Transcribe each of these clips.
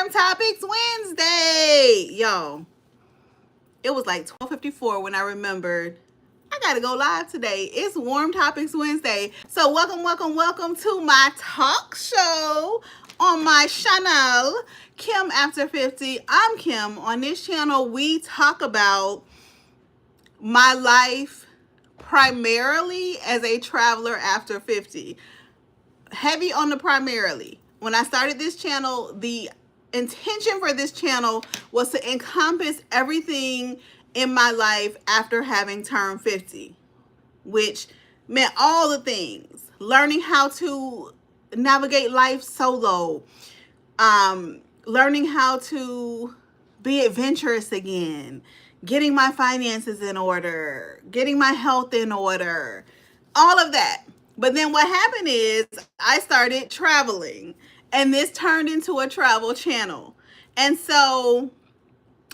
Warm Topics Wednesday. Yo, it was like 12:54 when I remembered I gotta go live today. It's Warm Topics Wednesday. So welcome to my talk show on my channel, Kim After 50. I'm Kim. On this channel, we talk about my life primarily as a traveler after 50. Heavy on the primarily. When I started this channel, the intention for this channel was to encompass everything in my life after having turned 50, which meant all the things. Learning how to navigate life solo, learning how to be adventurous again, getting my finances in order, getting my health in order, all of that. But then what happened is I started traveling, and this turned into a travel channel. And so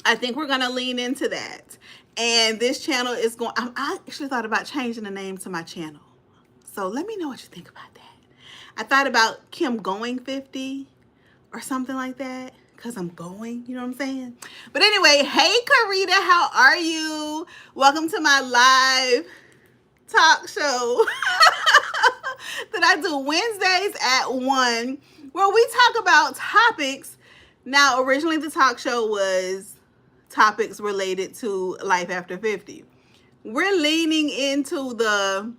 I think we're going to lean into that. And this channel is going, I actually thought about changing the name to my channel. So let me know what you think about that. I thought about Kim Going 50 or something like that, because I'm going, you know what I'm saying? But anyway, hey Karita, how are you? Welcome to my live talk show that I do Wednesdays at 1, where we talk about topics. Now, originally the talk show was topics related to life after 50. We're leaning into the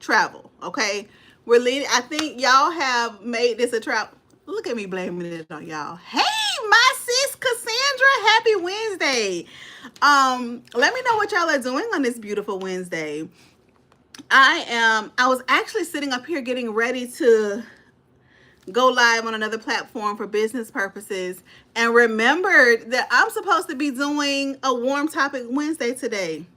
travel, okay? We're leaning, I think y'all have made this a travel. Look at me blaming it on y'all. Hey, my sis Cassandra, happy Wednesday. Let me know what y'all are doing on this beautiful Wednesday. I was actually sitting up here getting ready to go live on another platform for business purposes and remembered that I'm supposed to be doing a Warm Topic Wednesday today.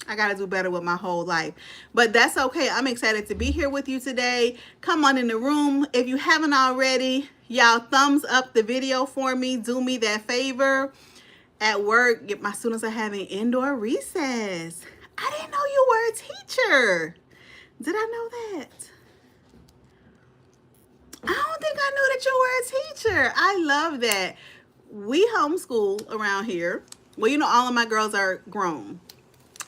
I got to do better with my whole life, but that's okay. I'm excited to be here with you today. Come on in the room. If you haven't already, y'all thumbs up the video for me. Do me that favor. At work, my students are having indoor recess. I didn't know you were a teacher. Did I know that? I don't think I knew that you were a teacher. I love that. We homeschool around here. Well, you know, all of my girls are grown,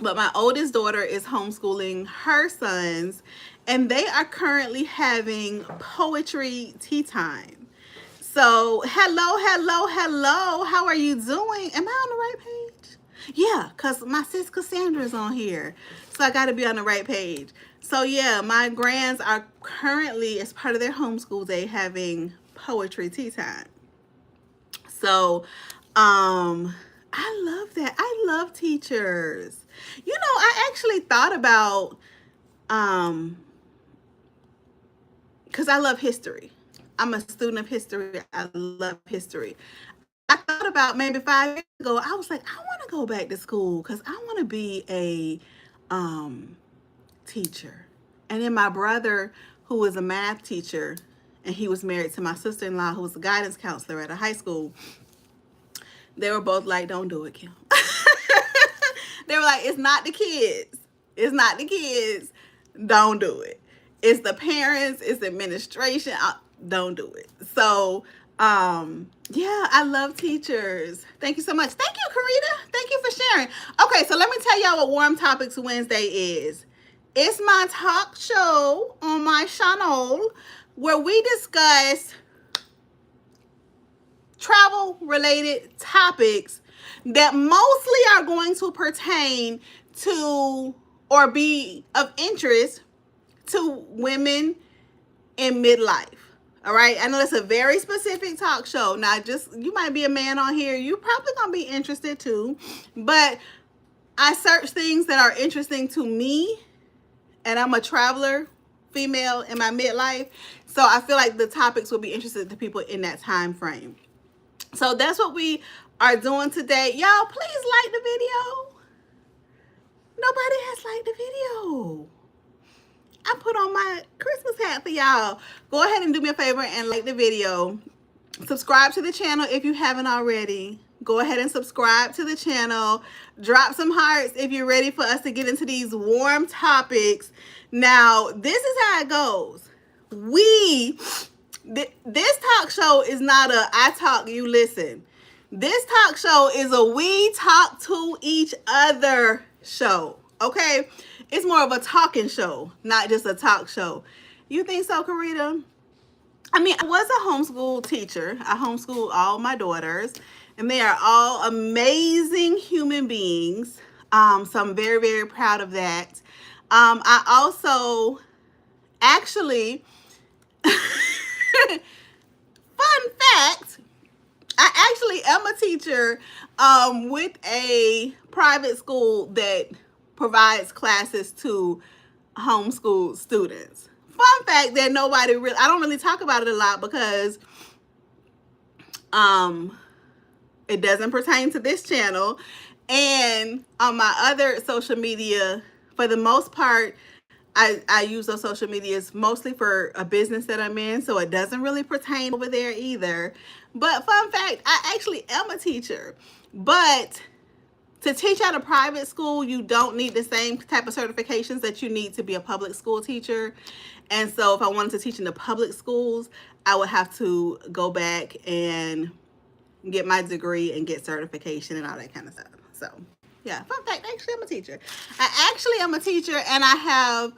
but my oldest daughter is homeschooling her sons, and they are currently having poetry tea time. So hello. How are you doing? Am I on the right page? Yeah, because my sis Cassandra is on here. So I got to be on the right page. So yeah, my grands are currently, as part of their homeschool day, having poetry tea time. So I love that. I love teachers. You know, I actually thought about, because I love history. I'm a student of history. I love history. I thought about maybe 5 years ago, I was like, I want to go back to school because I want to be a teacher. And then my brother, who was a math teacher, and he was married to my sister-in-law, who was a guidance counselor at a high school, they were both like, don't do it, Kim. They were like, it's not the kids. It's not the kids. Don't do it. It's the parents. It's the administration. Don't do it. So, yeah, I love teachers. Thank you so much. Thank you, Karita. Thank you for sharing. Okay, so let me tell y'all what Warm Topics Wednesday is. It's my talk show on my channel where we discuss travel-related topics that mostly are going to pertain to or be of interest to women in midlife. All right, I know it's a very specific talk show. Now, you might be a man on here. You probably gonna be interested too. But I search things that are interesting to me, and I'm a traveler, female in my midlife. So I feel like the topics will be interesting to people in that time frame. So that's what we are doing today. Y'all, please like the video. Nobody has liked the video. I put on my Christmas hat for y'all. Go ahead and do me a favor and like the video. Subscribe to the channel if you haven't already. Go ahead and subscribe to the channel. Drop some hearts if you're ready for us to get into these warm topics. Now, this is how it goes. We This talk show is not a I talk, you listen. This talk show is a we talk to each other show. Okay? It's more of a talking show, not just a talk show. You think so, Karita? I mean, I was a homeschool teacher. I homeschooled all my daughters, and they are all amazing human beings. So I'm very, very proud of that. I also actually, fun fact, I actually am a teacher with a private school that provides classes to homeschool students. Fun fact that nobody really, I don't really talk about it a lot because it doesn't pertain to this channel. And on my other social media, for the most part, I use those social medias mostly for a business that I'm in, so it doesn't really pertain over there either. But fun fact, I actually am a teacher. But to teach at a private school, you don't need the same type of certifications that you need to be a public school teacher. And so if I wanted to teach in the public schools, I would have to go back and get my degree and get certification and all that kind of stuff. So yeah, fun fact, actually I'm a teacher. I actually am a teacher, and I have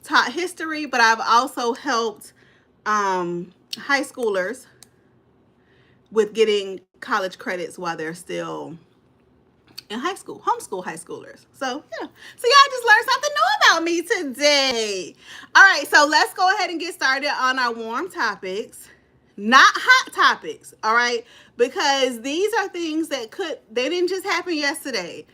taught history, but I've also helped high schoolers with getting college credits while they're still in high school, homeschool high schoolers. So yeah, so y'all just learned something new about me today. All right, so let's go ahead and get started on our warm topics, not hot topics. All right, because these are things that they didn't just happen yesterday.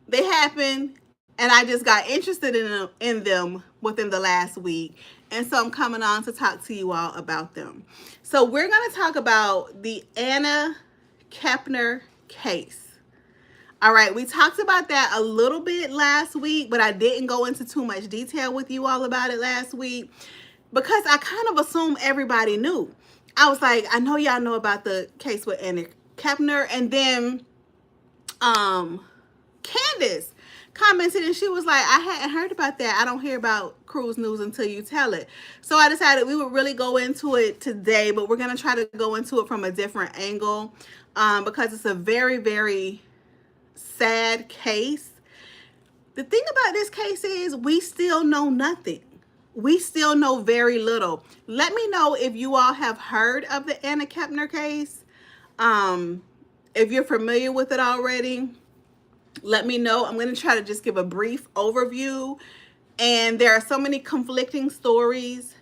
They happened, and I just got interested in them within the last week. And so I'm coming on to talk to you all about them. So we're going to talk about the Anna Kepner case. All right, we talked about that a little bit last week, but I didn't go into too much detail with you all about it last week because I kind of assumed everybody knew. I was like, I know y'all know about the case with Anna Kepner, and then Candace commented and she was like, I hadn't heard about that. I don't hear about cruise news until you tell it. So I decided we would really go into it today, but we're going to try to go into it from a different angle because it's a very, very sad case. The thing about this case is we still know nothing. We still know very little. Let me know if you all have heard of the Anna Kepner case. If you're familiar with it already, let me know. I'm going to try to just give a brief overview. And there are so many conflicting stories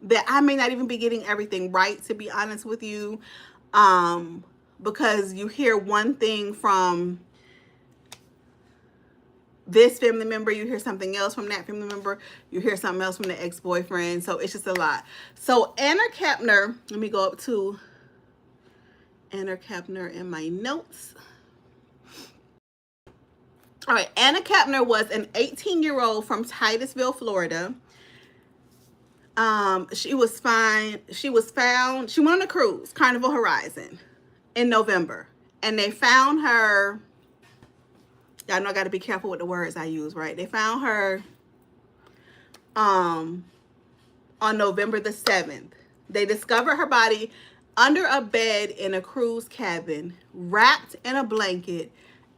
that I may not even be getting everything right, to be honest with you. Because you hear one thing from this family member, you hear something else from that family member, you hear something else from the ex-boyfriend. So it's just a lot. So Anna Kepner, let me go up to Anna Kepner in my notes. All right, Anna Kepner was an 18-year-old from Titusville, Florida. She was found, she went on a cruise, Carnival Horizon, in November. And they found her, y'all know I got to be careful with the words I use, right? They found her on November the 7th. They discovered her body under a bed in a cruise cabin, wrapped in a blanket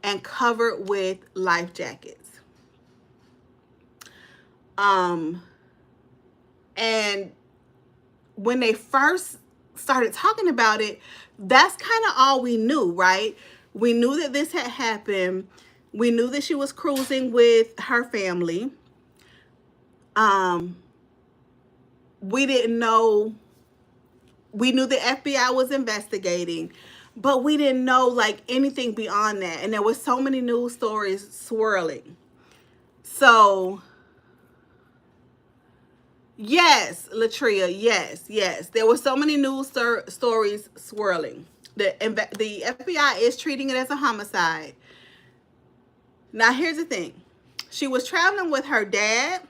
and covered with life jackets. And when they first started talking about it, that's kind of all we knew, right? We knew that this had happened. We knew that she was cruising with her family. We didn't know, we knew the FBI was investigating, but we didn't know like anything beyond that. And there was so many news stories swirling. So yes, Latria, yes. There were so many news stories swirling. The FBI is treating it as a homicide. Now, here's the thing. She was traveling with her dad,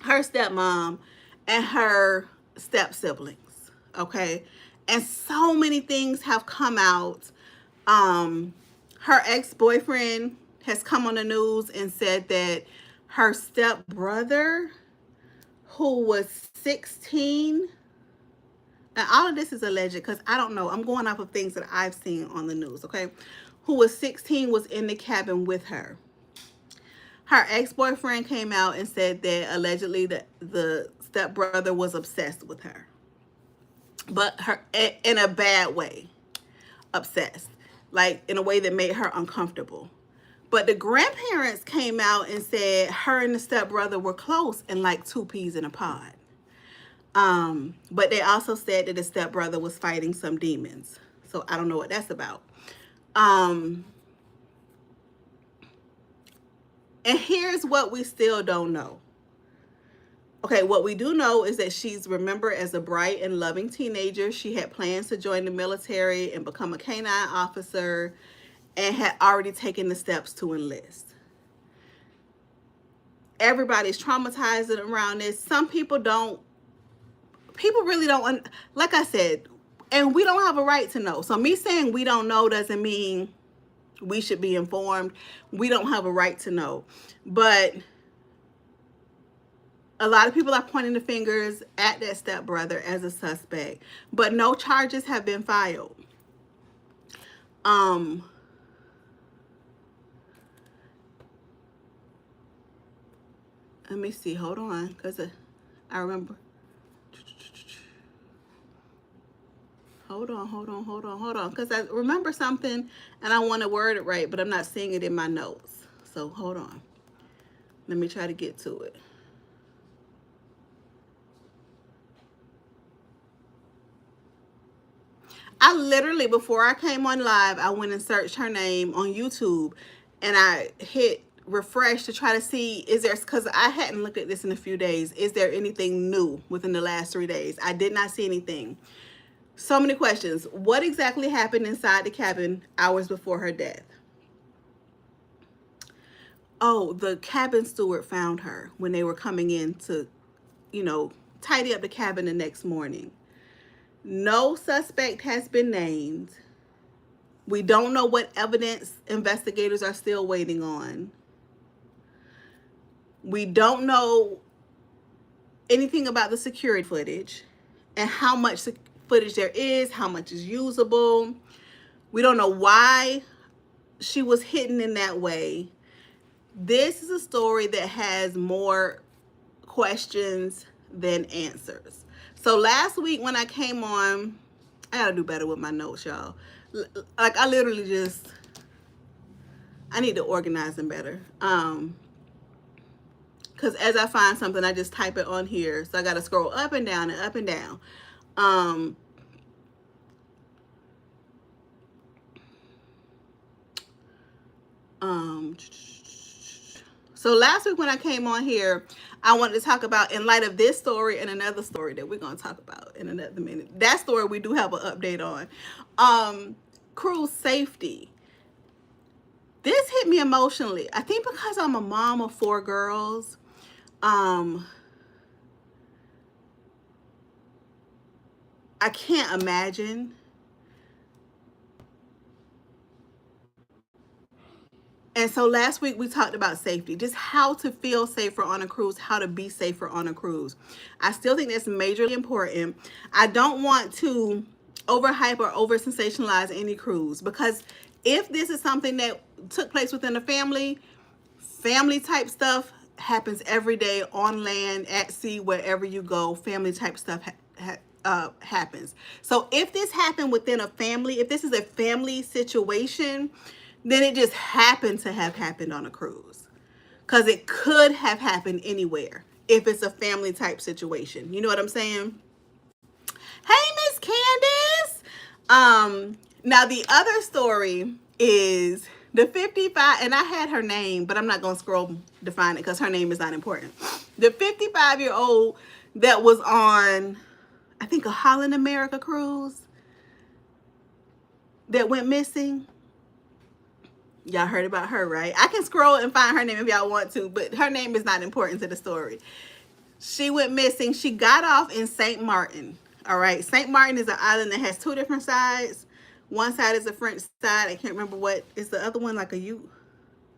her stepmom, and her step siblings, okay? And so many things have come out. Her ex-boyfriend has come on the news and said that her stepbrother, who was 16, and all of this is alleged because I don't know. I'm going off of things that I've seen on the news, okay? Who was 16 was in the cabin with her. Her ex-boyfriend came out and said that allegedly the stepbrother was obsessed with her. But her in a bad way. Obsessed. Like in a way that made her uncomfortable. But the grandparents came out and said her and the stepbrother were close and like two peas in a pod. But they also said that the stepbrother was fighting some demons. So I don't know what that's about. And here's what we still don't know. Okay, what we do know is that she's remembered as a bright and loving teenager. She had plans to join the military and become a canine officer and had already taken the steps to enlist. Everybody's traumatized around this. Some people don't. People really don't. Like I said, and we don't have a right to know. So me saying we don't know doesn't mean we should be informed. We don't have a right to know. But a lot of people are pointing the fingers at that stepbrother as a suspect, but no charges have been filed. Let me see. Hold on, because I remember. Hold on. Because I remember something and I want to word it right, but I'm not seeing it in my notes. So hold on. Let me try to get to it. I literally, before I came on live, I went and searched her name on YouTube and I hit refresh to try to see, is there, because I hadn't looked at this in a few days, is there anything new within the last 3 days? I did not see anything. So many questions. What exactly happened inside the cabin hours before her death? Oh, the cabin steward found her when they were coming in to, tidy up the cabin the next morning. No suspect has been named. We don't know what evidence investigators are still waiting on. We don't know anything about the security footage and how much footage there is, how much is usable. We don't know why she was hidden in that way. This is a story that has more questions than answers. So last week when I came on, I gotta do better with my notes, y'all. Like I literally just, I need to organize them better. Because as I find something, I just type it on here. So I gotta scroll up and down and up and down. So last week when I came on here, I wanted to talk about, in light of this story and another story that we're going to talk about in another minute. That story we do have an update on. Cruise safety. This hit me emotionally. I think because I'm a mom of 4 girls. I can't imagine. And so last week we talked about safety, just how to feel safer on a cruise, how to be safer on a cruise. I still think that's majorly important. I don't want to overhype or over sensationalize any cruise, because if this is something that took place within a family type stuff happens every day on land, at sea, wherever you go. Family type stuff happens. So if this happened within a family, if this is a family situation, then it just happened to have happened on a cruise, because it could have happened anywhere if it's a family type situation. You know what I'm saying? Hey, Miss Candace. Now the other story is the 55, and I had her name, but I'm not going to scroll to find it because her name is not important. The 55-year-old that was on, I think, a Holland America cruise that went missing. Y'all heard about her, right? I can scroll and find her name if y'all want to, but her name is not important to the story. She went missing. She got off in St. Martin. All right. St. Martin is an island that has 2 different sides. One side is a French side. I can't remember what is the other one, like a U.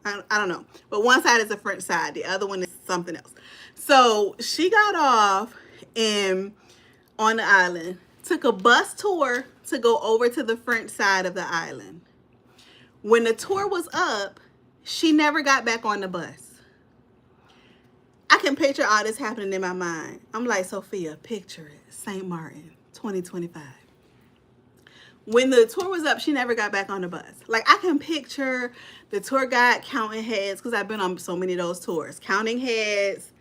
I don't know. But one side is a French side. The other one is something else. So she got off on the island to took a bus tour to go over to the French side of the island. When the tour was up, she never got back on the bus. I can picture all this happening in my mind. I'm like, Sophia, picture it. St. Martin, 2025. When the tour was up, she never got back on the bus. Like, I can picture the tour guide counting heads, because I've been on so many of those tours. Counting heads.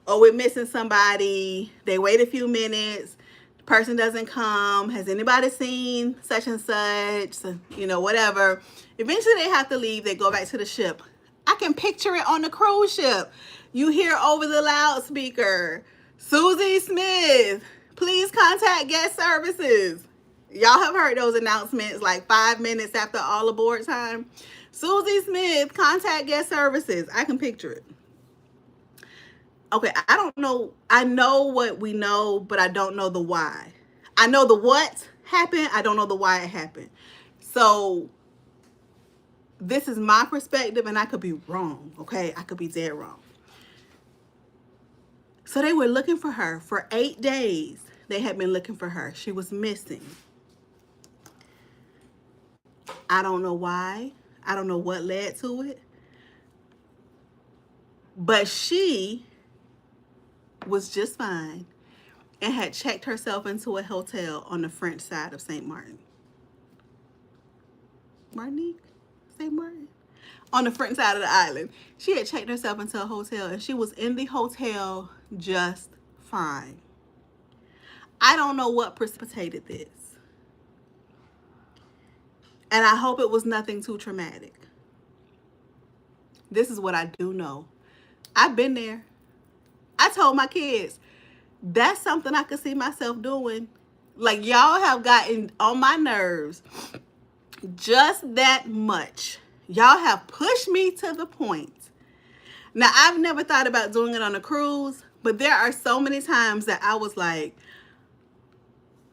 Oh, we're missing somebody. They wait a few minutes. The person doesn't come. Has anybody seen such and such? You know, whatever. Eventually, they have to leave. They go back to the ship. I can picture it on the cruise ship. You hear over the loudspeaker, Susie Smith, please contact guest services. Y'all have heard those announcements like 5 minutes after all aboard time. Susie Smith, contact guest services. I can picture it. Okay, I don't know. I know what we know, but I don't know the why. I know the what happened. I don't know the why it happened. So this is my perspective, and I could be wrong, okay? I could be dead wrong. So they were looking for her for 8 days. They had been looking for her. She was missing. I don't know why. I don't know what led to it. But she was just fine and had checked herself into a hotel on the French side of St. Martin. Martinique? St. Martin? On the French side of the island. She had checked herself into a hotel, and she was in the hotel just fine. I don't know what precipitated this. And I hope it was nothing too traumatic. This is what I do know. I've been there. I told my kids, that's something I could see myself doing. Like, y'all have gotten on my nerves just that much. Y'all have pushed me to the point. Now, I've never thought about doing it on a cruise, but there are so many times that I was like,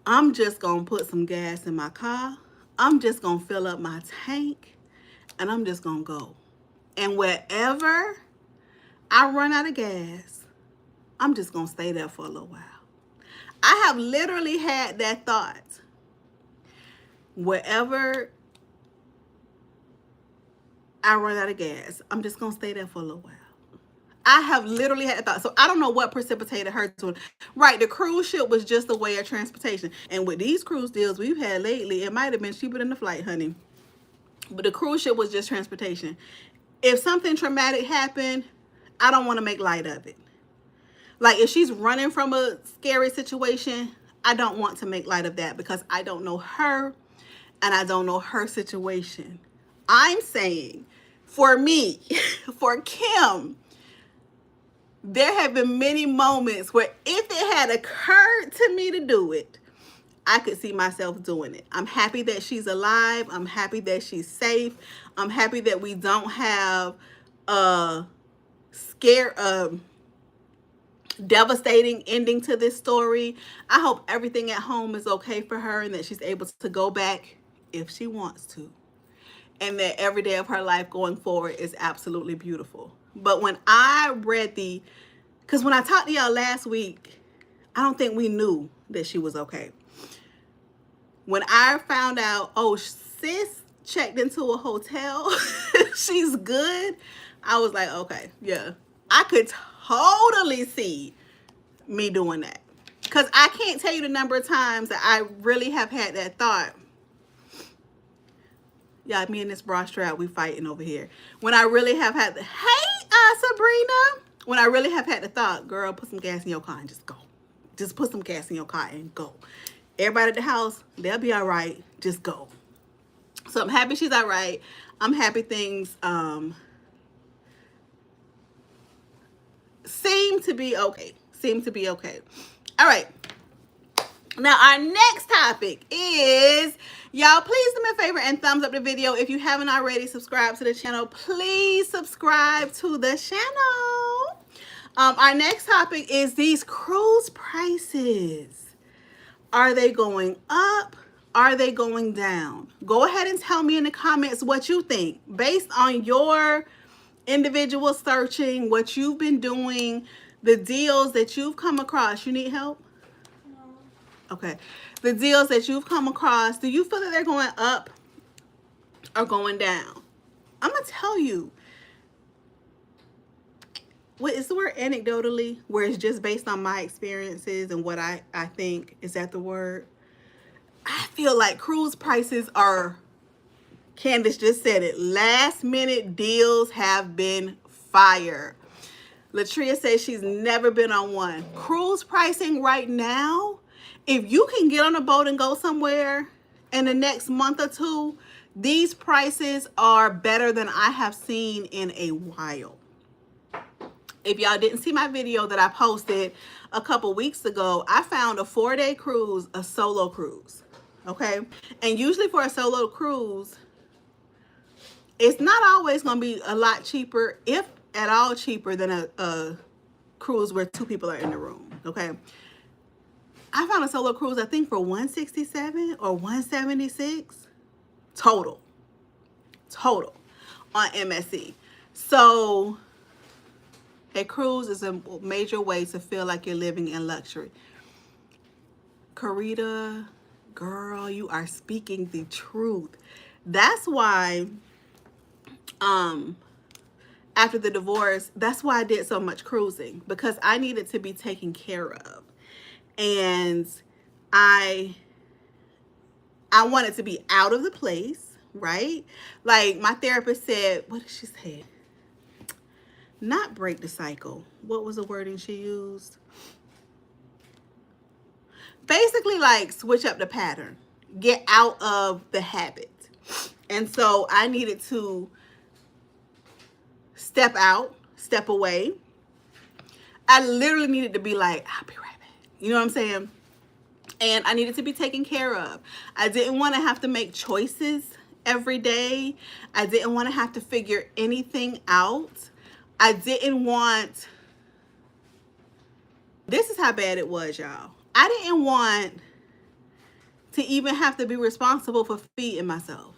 I'm just going to put some gas in my car. I'm just going to fill up my tank, and I'm just going to go. And wherever I run out of gas, I'm just going to stay there for a little while. I have literally had that thought. Wherever I run out of gas, I'm just going to stay there for a little while. I have literally had a thought. So I don't know what precipitated her to it. Right, the cruise ship was just a way of transportation. And with these cruise deals we've had lately, it might have been cheaper than the flight, honey. But the cruise ship was just transportation. If something traumatic happened, I don't want to make light of it. Like, if she's running from a scary situation, I don't want to make light of that because I don't know her and I don't know her situation. I'm saying, for me, for Kim, there have been many moments where if it had occurred to me to do it, I could see myself doing it. I'm happy that she's alive. I'm happy that she's safe. I'm happy that we don't have a devastating ending to this story. I hope everything at home is okay for her and that she's able to go back if she wants to. And that every day of her life going forward is absolutely beautiful. But when I read because when I talked to y'all last week, I don't think we knew that she was okay. When I found out, oh, sis checked into a hotel, she's good, I was like, okay, yeah. I could totally see me doing that. Because I can't tell you the number of times that I really have had that thought. Yeah, me and this bra strap, we fighting over here. When I really have had Sabrina. When I really have had the thought, girl, put some gas in your car and just go. Just put some gas in your car and go. Everybody at the house, they'll be all right. Just go. So I'm happy she's all right. I'm happy things seem to be okay. All right. Now, our next topic is, y'all, please do me a favor and thumbs up the video. If you haven't already subscribed to the channel, please subscribe to the channel. Our next topic is these cruise prices. Are they going up? Are they going down? Go ahead and tell me in the comments what you think based on your individual searching, what you've been doing, the deals that you've come across. You need help? Okay. the deals that you've come across, do you feel that they're going up or going down? I'm going to tell you. What is the word anecdotally, where it's just based on my experiences and what I think? Is that the word? I feel like cruise prices are, Candace just said it, last minute deals have been fire. Latria says she's never been on one. Cruise pricing right now, if you can get on a boat and go somewhere in the next month or two, these prices are better than I have seen in a while. If y'all didn't see my video that I posted a couple weeks ago, I found a 4-day cruise, a solo cruise, okay? And usually for a solo cruise, it's not always going to be a lot cheaper, if at all cheaper, than a cruise where 2 people are in the room, okay? I found a solo cruise, I think, for $167 or $176 total on MSC. So a cruise is a major way to feel like you're living in luxury. Karita, girl, you are speaking the truth. That's why, after the divorce, that's why I did so much cruising, because I needed to be taken care of. And I wanted to be out of the place, right? Like my therapist said, what did she say? Not break the cycle. What was the wording she used? Basically, like, switch up the pattern. Get out of the habit. And so I needed to step out, step away. I literally needed to be like, I'll be right back. You know what I'm saying? And I needed to be taken care of. I didn't want to have to make choices every day. I didn't want to have to figure anything out. I didn't want, this is how bad it was, y'all. I didn't want to even have to be responsible for feeding myself.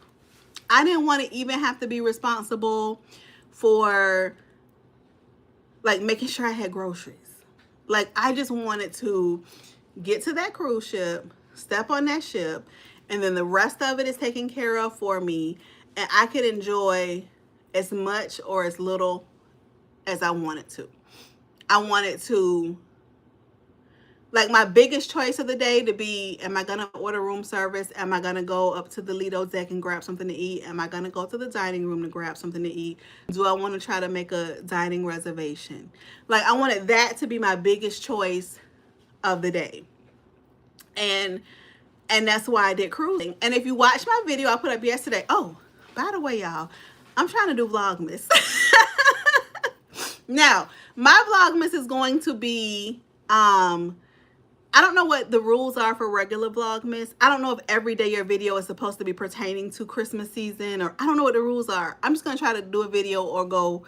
I didn't want to even have to be responsible for, like, making sure I had groceries. Like, I just wanted to get to that cruise ship, step on that ship, and then the rest of it is taken care of for me, and I could enjoy as much or as little as I wanted to. I wanted to, like, my biggest choice of the day to be, am I going to order room service? Am I going to go up to the Lido deck and grab something to eat? Am I going to go to the dining room to grab something to eat? Do I want to try to make a dining reservation? Like, I wanted that to be my biggest choice of the day. And that's why I did cruising. And if you watch my video I put up yesterday, oh, by the way, y'all, I'm trying to do Vlogmas. Now, my Vlogmas is going to be, I don't know what the rules are for regular Vlogmas. I don't know if every day your video is supposed to be pertaining to Christmas season, or I don't know what the rules are. I'm just going to try to do a video or go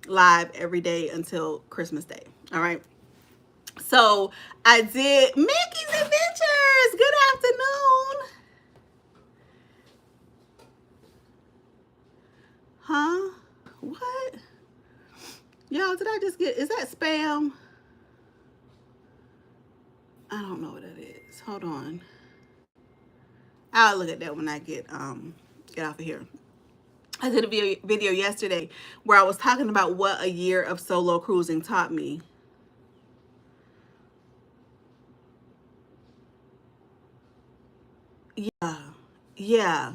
live every day until Christmas Day. All right. So I did Mickey's Adventures. Good afternoon. Huh? What? Y'all, did I just get, is that spam? I don't know what that is. Hold on. I'll look at that when I get off of here. I did a video yesterday where I was talking about what a year of solo cruising taught me. Yeah.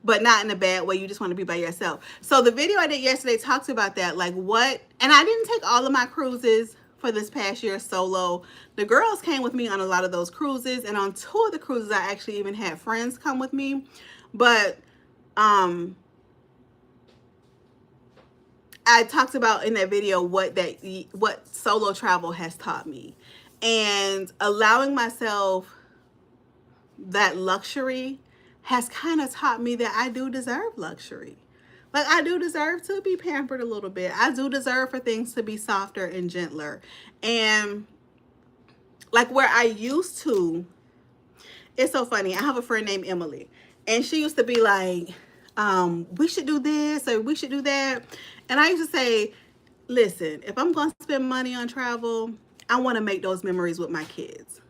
But not in a bad way. You just want to be by yourself. So the video I did yesterday talked about that. Like what, and I didn't take all of my cruises for this past year solo. The girls came with me on a lot of those cruises. And on 2 of the cruises, I actually even had friends come with me. But I talked about in that video what solo travel has taught me. And allowing myself that luxury has kind of taught me that I do deserve luxury. Like, I do deserve to be pampered a little bit. I do deserve for things to be softer and gentler. And like where I used to, it's so funny. I have a friend named Emily, and she used to be like, we should do this or we should do that. And I used to say, listen, if I'm going to spend money on travel, I want to make those memories with my kids.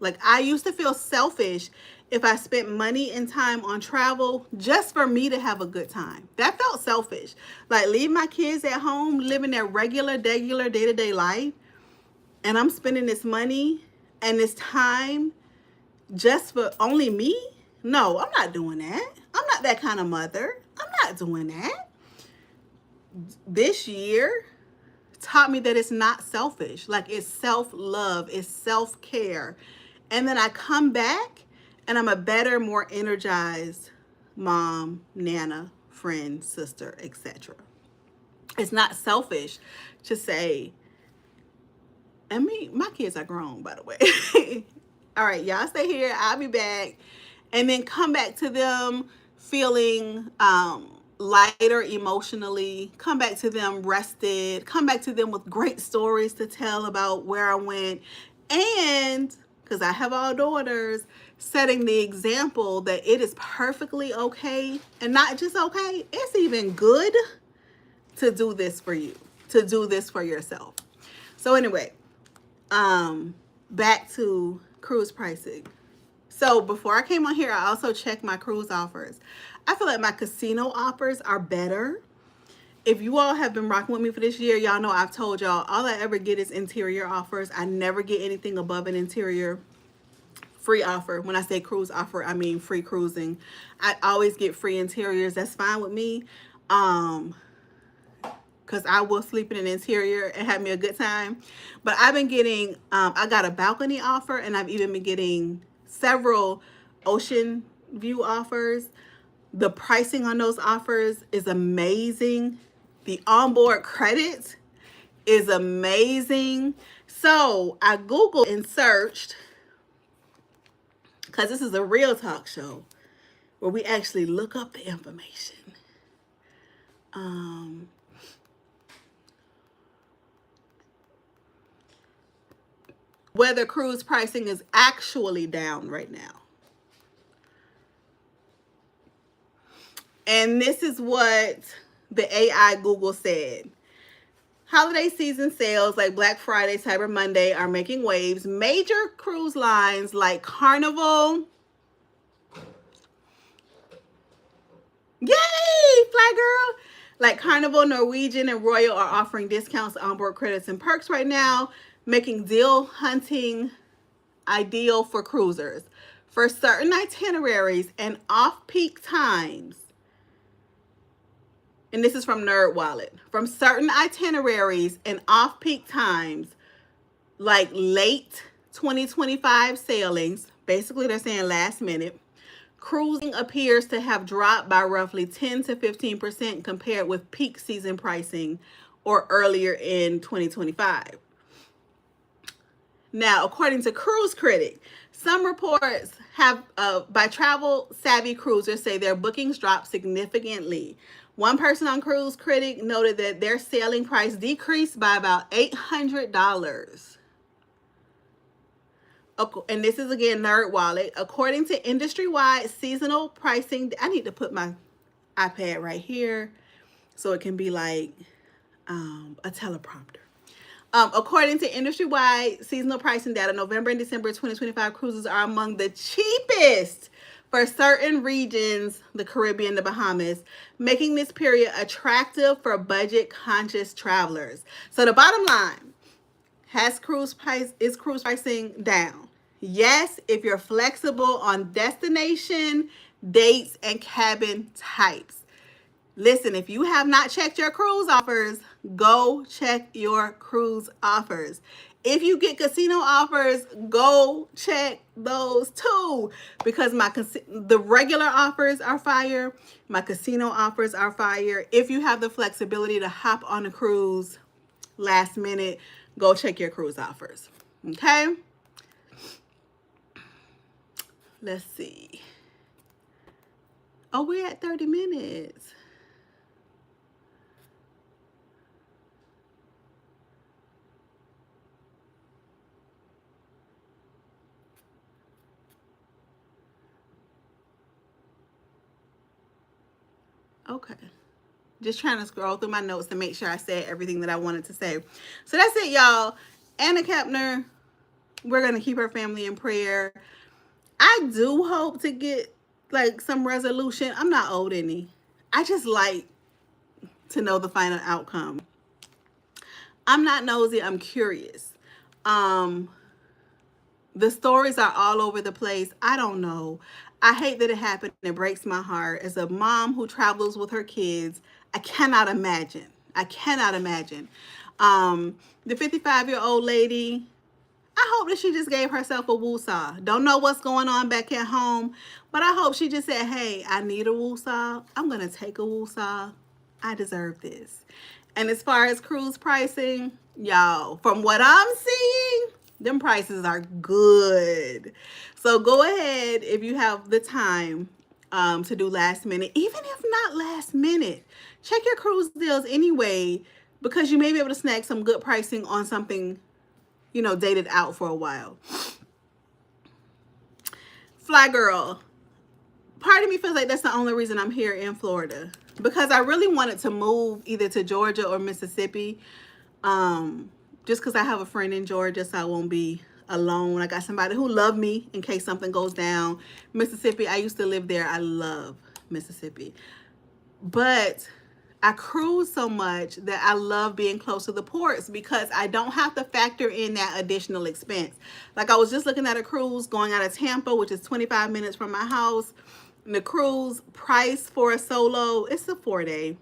Like, I used to feel selfish if I spent money and time on travel just for me to have a good time. That felt selfish. Like, leave my kids at home, living their regular day-to-day life, and I'm spending this money and this time just for only me? No, I'm not doing that. I'm not that kind of mother. I'm not doing that. This year taught me that it's not selfish. Like, it's self-love, it's self-care. And then I come back and I'm a better, more energized mom, nana, friend, sister, etc. It's not selfish to say, I mean, my kids are grown, by the way. All right, y'all stay here. I'll be back. And then come back to them feeling lighter emotionally. Come back to them rested. Come back to them with great stories to tell about where I went. And because I have all daughters, setting the example that it is perfectly okay, and not just okay, it's even good to do this for you, to do this for yourself. So anyway, back to cruise pricing. So before I came on here, I also checked my cruise offers. I feel like my casino offers are better. If you all have been rocking with me for this year, y'all know I've told y'all all I ever get is interior offers. I never get anything above an interior free offer. When I say cruise offer, I mean free cruising. I always get free interiors. That's fine with me. Because I will sleep in an interior and have me a good time. But I've been getting, I got a balcony offer, and I've even been getting several ocean view offers. The pricing on those offers is amazing. The onboard credit is amazing. So I Googled and searched, because this is a real talk show where we actually look up the information. Whether cruise pricing is actually down right now. And this is what the AI Google said. Holiday season sales like Black Friday, Cyber Monday are making waves. Major cruise lines like Carnival, yay, Fly Girl, like Carnival, Norwegian, and Royal are offering discounts, onboard credits, and perks right now, making deal hunting ideal for cruisers. For certain itineraries and off-peak times, and this is from NerdWallet, from certain itineraries and off-peak times, like late 2025 sailings, basically they're saying last minute, cruising appears to have dropped by roughly 10 to 15% compared with peak season pricing or earlier in 2025. Now, according to Cruise Critic, some reports have by travel savvy cruisers say their bookings dropped significantly. One person on Cruise Critic noted that their sailing price decreased by about $800. And this is again NerdWallet. According to industry-wide seasonal pricing, I need to put my iPad right here so it can be like a teleprompter. According to industry-wide seasonal pricing data, November and December 2025 cruises are among the cheapest for certain regions, the Caribbean, the Bahamas, making this period attractive for budget-conscious travelers. So the bottom line, is cruise pricing down? Yes, if you're flexible on destination, dates, and cabin types. Listen, if you have not checked your cruise offers, go check your cruise offers. If you get casino offers, go check those too, because the regular offers are fire. My casino offers are fire. If you have the flexibility to hop on a cruise last minute, go check your cruise offers. Okay? Let's see. Oh, we're at 30 minutes. Okay. Just trying to scroll through my notes to make sure I said everything that I wanted to say. So that's it, y'all. Anna Kepner, we're going to keep her family in prayer. I do hope to get like some resolution. I'm not owed any. I just like to know the final outcome. I'm not nosy, I'm curious. The stories are all over the place. I don't know. I hate that it happened. It breaks my heart. As a mom who travels with her kids, I cannot imagine. I cannot imagine. The 55-year-old lady, I hope that she just gave herself a woosah. Don't know what's going on back at home, but I hope she just said, hey, I need a woosah. I'm going to take a woosah. I deserve this. And as far as cruise pricing, y'all, from what I'm seeing, them prices are good. So go ahead if you have the time to do last minute. Even if not last minute, check your cruise deals anyway, because you may be able to snag some good pricing on something, you know, dated out for a while. Fly Girl. Part of me feels like that's the only reason I'm here in Florida, because I really wanted to move either to Georgia or Mississippi. Just because I have a friend in Georgia, so I won't be alone. I got somebody who loves me in case something goes down. Mississippi, I used to live there. I love Mississippi. But I cruise so much that I love being close to the ports because I don't have to factor in that additional expense. Like I was just looking at a cruise going out of Tampa, which is 25 minutes from my house. And the cruise price for a solo, it's a 4-day.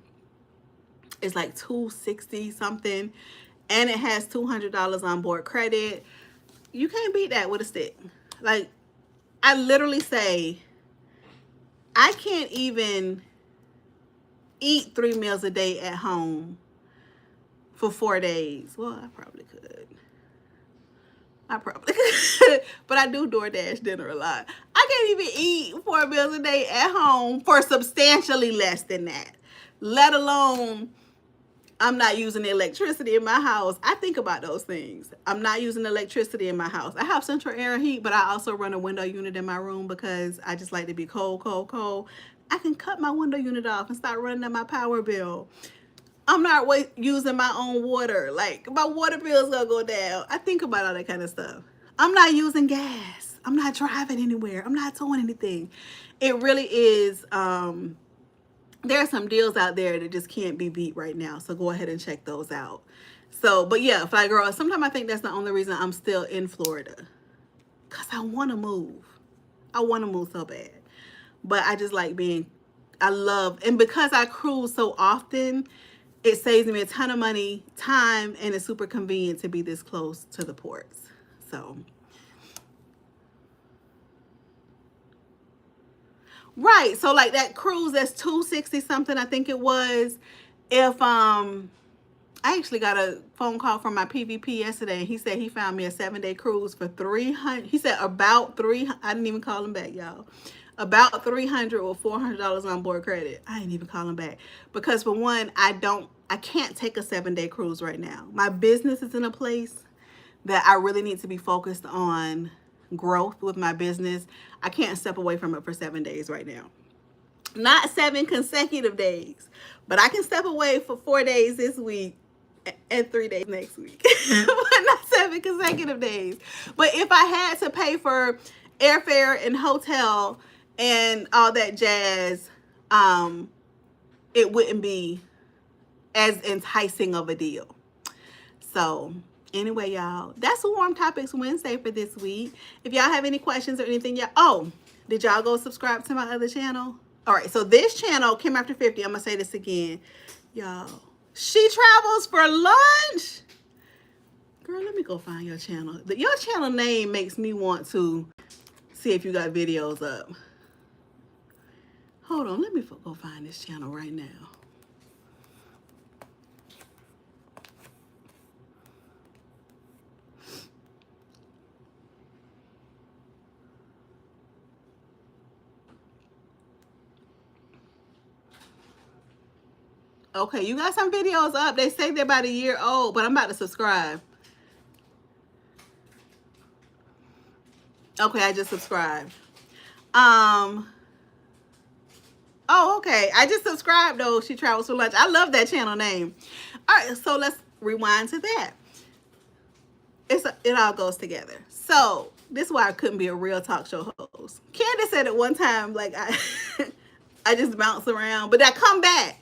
It's like $260 something. And it has $200 on board credit. You can't beat that with a stick. Like, I literally say, I can't even eat 3 meals a day at home for 4 days. Well, I probably could. But I do DoorDash dinner a lot. I can't even eat 4 meals a day at home for substantially less than that. Let alone, I'm not using the electricity in my house. I think about those things. I'm not using electricity in my house. I have central air and heat, but I also run a window unit in my room because I just like to be cold, cold, cold. I can cut my window unit off and start running up my power bill. I'm not using my own water. Like, my water bill's gonna go down. I think about all that kind of stuff. I'm not using gas. I'm not driving anywhere. I'm not doing anything. It really is, there are some deals out there that just can't be beat right now. So go ahead and check those out. So, but yeah, Fly Girl, sometimes I think that's the only reason I'm still in Florida. Because I want to move. I want to move so bad. But I just like being, I love, and because I cruise so often, it saves me a ton of money, time, and it's super convenient to be this close to the ports. So, right. So like that cruise, that's $260 something, I think it was. If I actually got a phone call from my PVP yesterday, and he said he found me a 7-day cruise for $300. He said about $300. I didn't even call him back, y'all. About $300 or $400 on board credit. I didn't even call him back because for one, I can't take a 7-day cruise right now. My business is in a place that I really need to be focused on growth with my business. I can't step away from it for 7 days right now. Not 7 consecutive days, but I can step away for 4 days this week and 3 days next week. But not 7 consecutive days. But if I had to pay for airfare and hotel and all that jazz, it wouldn't be as enticing of a deal. So anyway, y'all, that's Warm Topics Wednesday for this week. If y'all have any questions or anything, did y'all go subscribe to my other channel? All right, so this channel, Kim After 50, I'm gonna say this again, y'all. She travels for lunch. Girl, let me go find your channel. Your channel name makes me want to see if you got videos up. Hold on, let me go find this channel right now. Okay, you got some videos up. They say they're about a year old, but I'm about to subscribe. Okay, I just subscribed. Oh, okay. I just subscribed though. She Travels for Lunch. I love that channel name. All right, so let's rewind to that. it all goes together. So this is why I couldn't be a real talk show host. Candace said at one time, like I just bounce around, but I come back.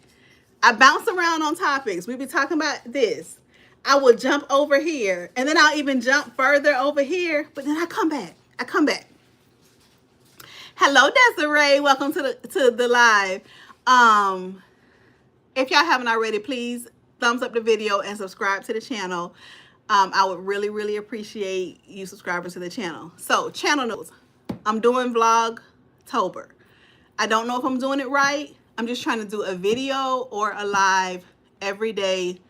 I bounce around on topics. We be talking about this. I will jump over here, and then I'll even jump further over here, but then I come back. I come back. Hello, Desiree. Welcome to the live. If y'all haven't already, please thumbs up the video and subscribe to the channel. I would really, really appreciate you subscribing to the channel. So, channel notes. I'm doing Vlogtober. I don't know if I'm doing it right. I'm just trying to do a video or a live every day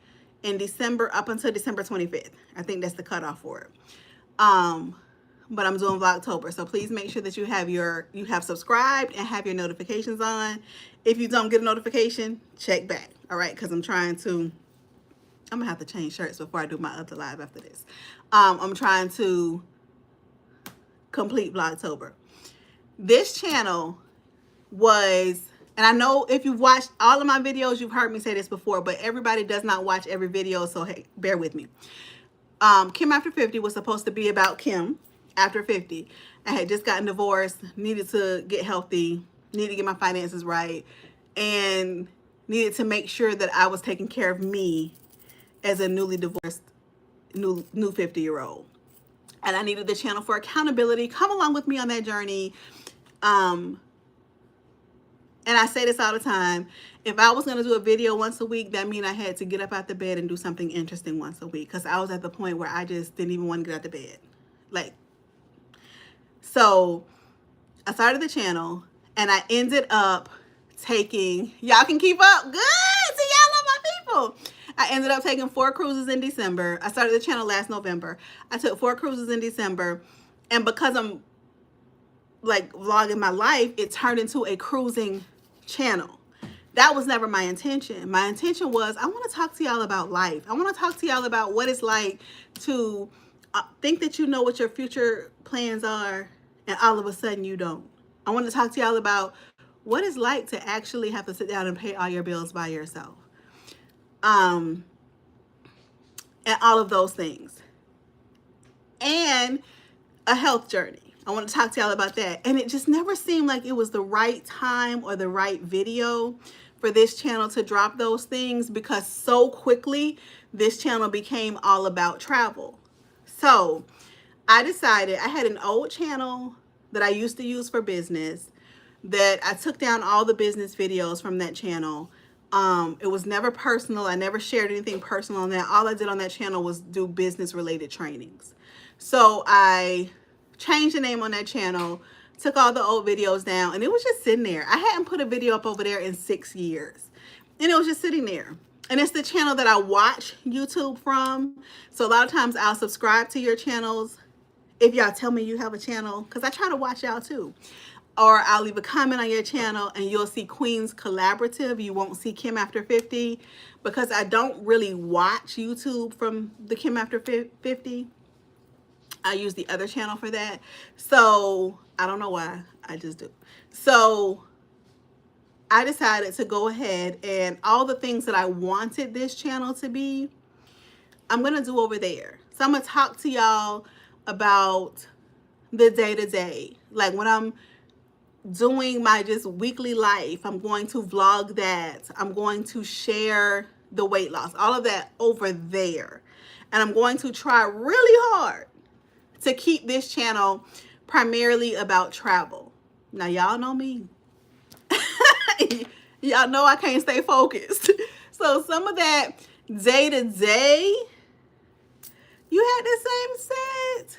in December up until December 25th. I think that's the cutoff for it. But I'm doing Vlogtober. So please make sure that you have subscribed and have your notifications on. If you don't get a notification, check back. All right, because I'm gonna have to change shirts before I do my other live after this. I'm trying to complete Vlogtober. This channel was, and I know if you've watched all of my videos, you've heard me say this before, but everybody does not watch every video, so hey, bear with me. Kim After 50 was supposed to be about Kim after 50. I had just gotten divorced, needed to get healthy, needed to get my finances right, and needed to make sure that I was taking care of me as a newly divorced, new 50-year-old. And I needed the channel for accountability. Come along with me on that journey. And I say this all the time. If I was going to do a video once a week, that means I had to get up out the bed and do something interesting once a week. Because I was at the point where I just didn't even want to get out the bed. So I started the channel. And I ended up taking, y'all can keep up. Good. See, y'all love my people. I ended up taking 4 cruises in December. I started the channel last November. I took 4 cruises in December. And because I'm like vlogging my life, it turned into a cruising channel. That was never my intention. My intention was I want to talk to y'all about life. I want to talk to y'all about what it's like to think that you know what your future plans are and all of a sudden you don't. I want to talk to y'all about what it's like to actually have to sit down and pay all your bills by yourself. And all of those things. And a health journey. I want to talk to y'all about that. And it just never seemed like it was the right time or the right video for this channel to drop those things, because so quickly this channel became all about travel. So I decided, I had an old channel that I used to use for business that I took down all the business videos from that channel. It was never personal. I never shared anything personal on that. All I did on that channel was do business related trainings. So I changed the name on that channel, took all the old videos down, and it was just sitting there. I hadn't put a video up over there in 6 years, and it was just sitting there. And it's the channel that I watch YouTube from. So a lot of times I'll subscribe to your channels if y'all tell me you have a channel, because I try to watch y'all too. Or I'll leave a comment on your channel and you'll see Queens Collaborative. You won't see Kim After 50, because I don't really watch YouTube from the Kim After 50. I use the other channel for that. So I don't know why, I just do. So I decided to go ahead and all the things that I wanted this channel to be, I'm going to do over there. So I'm going to talk to y'all about the day-to-day. Like when I'm doing my just weekly life, I'm going to vlog that. I'm going to share the weight loss, all of that over there. And I'm going to try really hard to keep this channel primarily about travel. Now, y'all know me. Y'all know I can't stay focused. So some of that day to day, you had the same set.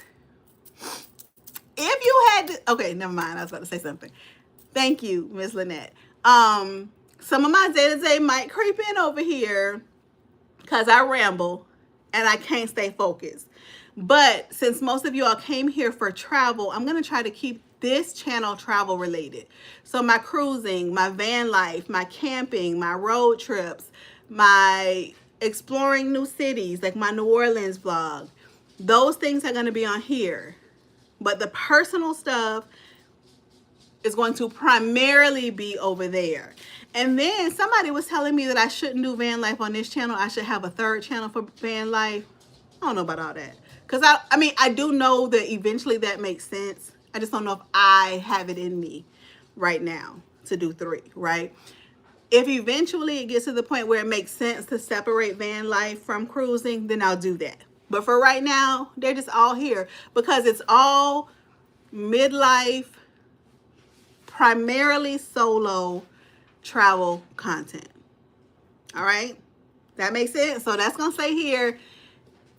If you had to, okay, never mind. I was about to say something. Thank you, Miss Lynette. Some of my day to day might creep in over here because I ramble and I can't stay focused. But since most of you all came here for travel, I'm going to try to keep this channel travel related. So my cruising, my van life, my camping, my road trips, my exploring new cities, like my New Orleans vlog, those things are going to be on here. But the personal stuff is going to primarily be over there. And then somebody was telling me that I shouldn't do van life on this channel. I should have a third channel for van life. I don't know about all that. Because I mean, I do know that eventually that makes sense. I just don't know if I have it in me right now to do 3, right? If eventually it gets to the point where it makes sense to separate van life from cruising, then I'll do that. But for right now, they're just all here because it's all midlife, primarily solo travel content. All right, that makes sense. So that's gonna say here,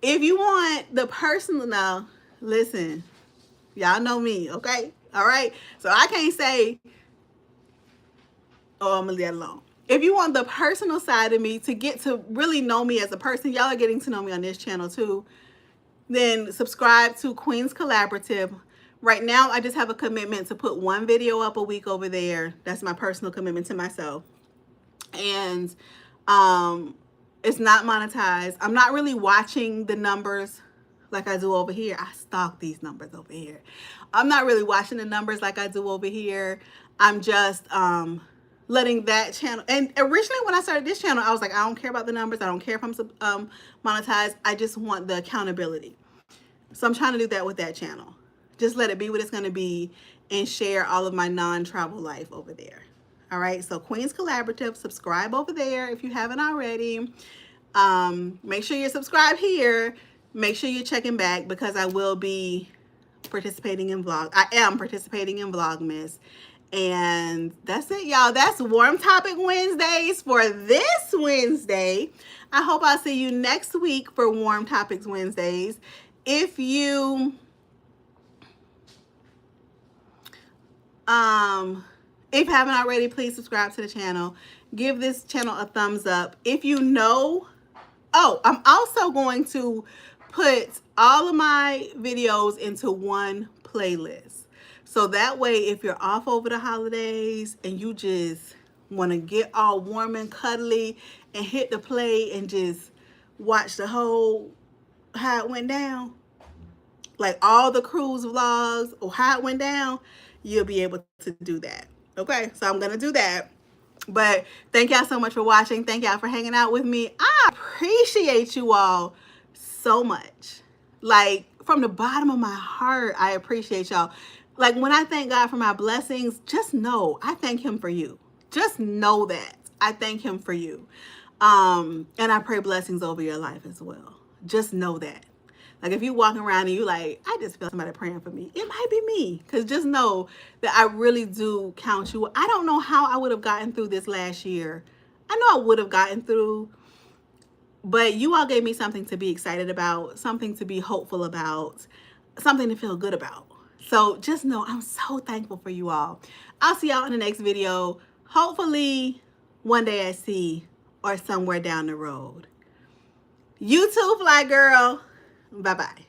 if you want the personal, now listen, y'all know me, okay? All right, so I can't say, oh, I'm gonna leave that alone. If you want the personal side of me, to get to really know me as a person, y'all are getting to know me on this channel too, then subscribe to Queens Collaborative. Right now, I just have a commitment to put 1 video up a week over there. That's my personal commitment to myself. And it's not monetized. I'm not really watching the numbers like I do over here. I stalk these numbers over here. I'm not really watching the numbers like I do over here. I'm just letting that channel. And originally when I started this channel, I was like, I don't care about the numbers. I don't care if I'm monetized. I just want the accountability. So I'm trying to do that with that channel. Just let it be what it's going to be and share all of my non-travel life over there. All right, so Queens Collaborative, subscribe over there if you haven't already. Make sure you're subscribed here. Make sure you're checking back because I will be participating in vlog. I am participating in Vlogmas. And that's it, y'all. That's Warm Topic Wednesdays for this Wednesday. I hope I'll see you next week for Warm Topics Wednesdays. If you if you haven't already, please subscribe to the channel. Give this channel a thumbs up. If you know, oh, I'm also going to put all of my videos into one playlist. So that way, if you're off over the holidays and you just want to get all warm and cuddly and hit the play and just watch the whole how it went down, like all the cruise vlogs or how it went down, you'll be able to do that. Okay, so I'm gonna do that. But thank y'all so much for watching. Thank y'all for hanging out with me. I appreciate you all so much. Like, from the bottom of my heart, I appreciate y'all. Like, when I thank God for my blessings, just know I thank him for you. Just know that I thank him for you. And I pray blessings over your life as well. Just know that. Like, if you're walking around and you're like, I just feel somebody praying for me, it might be me. Because just know that I really do count you. I don't know how I would have gotten through this last year. I know I would have gotten through, but you all gave me something to be excited about, something to be hopeful about, something to feel good about. So just know I'm so thankful for you all. I'll see y'all in the next video. Hopefully one day at sea or somewhere down the road. You too, fly girl. Bye-bye.